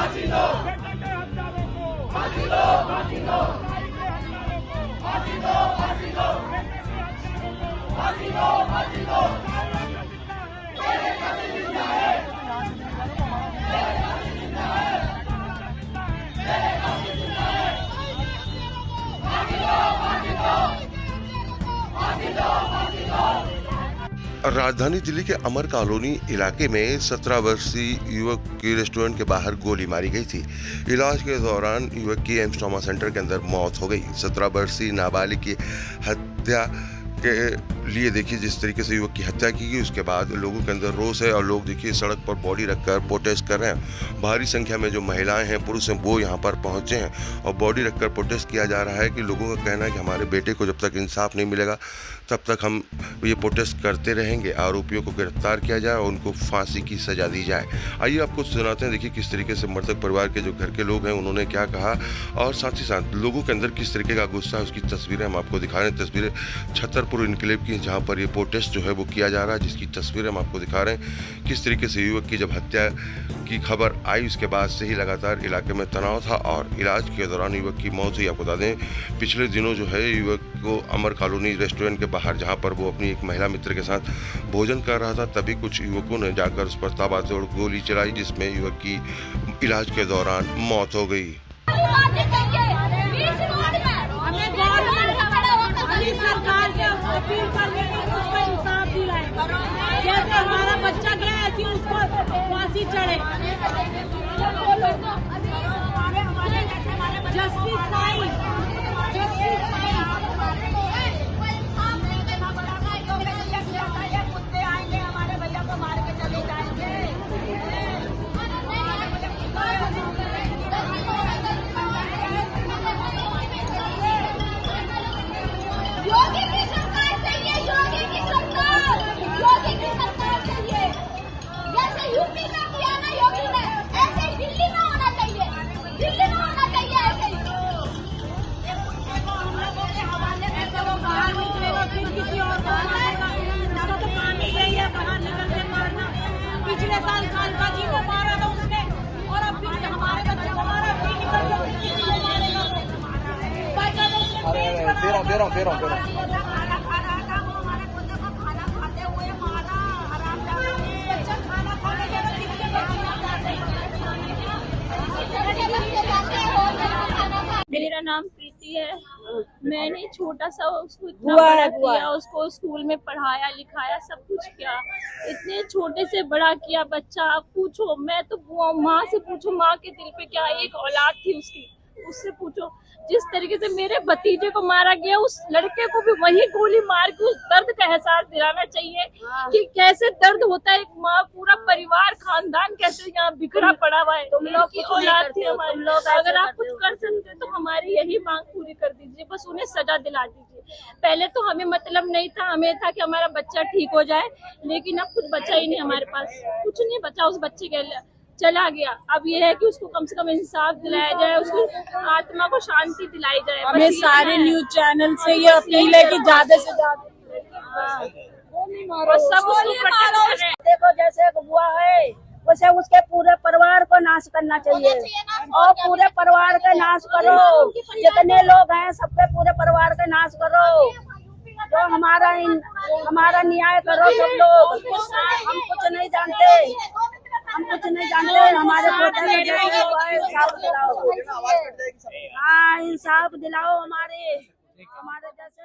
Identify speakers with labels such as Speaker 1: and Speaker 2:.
Speaker 1: फांसी दो, बेटे के हत्यारों को फांसी दो, फांसी दो, फांसी दो, फांसी दो, बेटे के हत्यारों को फांसी दो, फांसी दो, तेरे कातिल जिंदा है, तेरे कातिल जिंदा है, तेरे कातिल जिंदा है, फांसी दो, फांसी दो, फांसी दो, फांसी दो।
Speaker 2: राजधानी दिल्ली के अमर कॉलोनी इलाके में 17 वर्षीय युवक की रेस्टोरेंट के बाहर गोली मारी गई थी। इलाज के दौरान युवक की एम्स ट्रॉमा सेंटर के अंदर मौत हो गई। 17 वर्षीय नाबालिग की हत्या के लिए देखिए जिस तरीके से युवक की हत्या की गई, उसके बाद लोगों के अंदर रोष है और लोग देखिए सड़क पर बॉडी रखकर प्रोटेस्ट कर रहे हैं। भारी संख्या में जो महिलाएं हैं, पुरुष हैं, वो यहाँ पर पहुंचे हैं और बॉडी रखकर प्रोटेस्ट किया जा रहा है कि लोगों का कहना है कि हमारे बेटे को जब तक इंसाफ नहीं मिलेगा तब तक हम ये प्रोटेस्ट करते रहेंगे। आरोपियों को गिरफ्तार किया जाए और उनको फांसी की सजा दी जाए। आइए आपको सुनाते हैं, देखिए किस तरीके से मृतक परिवार के जो घर के लोग हैं उन्होंने क्या कहा और साथ ही साथ लोगों के अंदर किस तरीके का गुस्सा है, उसकी तस्वीरें हम आपको दिखा रहे हैं। तस्वीरें छतरपुर इनकलेव की, जहाँ पर ये प्रोटेस्ट जो है वो किया जा रहा है, जिसकी तस्वीरें हम आपको दिखा रहे हैं। किस तरीके से युवक की जब हत्या की खबर आई उसके बाद से ही लगातार इलाके में तनाव था और इलाज के दौरान युवक की मौत हुई। आपको बता दें पिछले दिनों जो है युवक को अमर कॉलोनी रेस्टोरेंट के बाहर, जहां पर वो अपनी एक महिला मित्र के साथ भोजन कर रहा था, तभी कुछ युवकों ने जाकर उस पर ताबड़तोड़ गोली चलाई, जिसमें युवक की इलाज के दौरान मौत हो गई।
Speaker 3: जैसे हमारा बच्चा गया ऐसी उसको फांसी चढ़े। Justice Sai, justice Sai. कुत्ते आएंगे हमारे भैया को मार के चले जाएंगे। योगी की सरकार चाहिए, योगी की सरकार, योगी की सरकार चाहिए। जैसे यूपी में किया ना योगी ने, ऐसे ही दिल्ली में होना चाहिए, दिल्ली में होना चाहिए ऐसे ही। हम लोगों के हवाले ऐसे वो बाहर निकलेगा फिर किसी और को मारेगा। तो पानी यही है, बाहर निकल के मारना। पिछले साल खालका जी को मारा था उसने और अब फिर हमारे बच्चे को मारा, फिर निकल के किसी को मारेगा।
Speaker 4: मेरा नाम प्रीति है। मैंने छोटा सा उसको इतना बड़ा किया, उसको स्कूल में पढ़ाया लिखाया, सब कुछ किया। इतने छोटे से बड़ा किया बच्चा, आप पूछो, मैं तो माँ से पूछो, माँ के दिल पे क्या एक औलाद थी उसकी, उससे पूछो। जिस तरीके से मेरे भतीजे को मारा गया, उस लड़के को भी वही गोली मार के उस दर्द का एहसास दिलाना चाहिए कि कैसे दर्द होता है। एक माँ, पूरा परिवार, खानदान कैसे यहाँ बिखरा पड़ा हुआ है। तुम लोग की औलाद थी हमारी, अगर आप कुछ कर सकते तो हमारी यही मांग पूरी कर दीजिए, बस उन्हें सजा दिला दीजिए। पहले तो हमें मतलब नहीं था, हमें था कि हमारा बच्चा ठीक हो जाए, लेकिन अब कुछ बचा ही नहीं, हमारे पास कुछ नहीं बचा। उस बच्चे के चला गया। अब ये है कि उसको कम से कम इंसाफ दिलाया जाए, उसकी आत्मा को शांति दिलाई जाए।
Speaker 3: हमें सारे न्यूज चैनल से ये अपील है कि ज्यादा से ज्यादा
Speaker 4: सब उसको प्रोटेक्ट करें।
Speaker 3: देखो जैसे हुआ है वैसे उसके पूरे परिवार को नाश करना चाहिए और पूरे परिवार का नाश करो। जितने लोग हैं सबके पूरे परिवार का नाश करो, जो हमारा न्याय करो सब लोग। हम कुछ नहीं जानते, हम कुछ नहीं जानते। हमारे पोते में जैसे हुआ है इंसाफ दिलाओ, हाँ इंसाफ दिलाओ। हमारे जैसे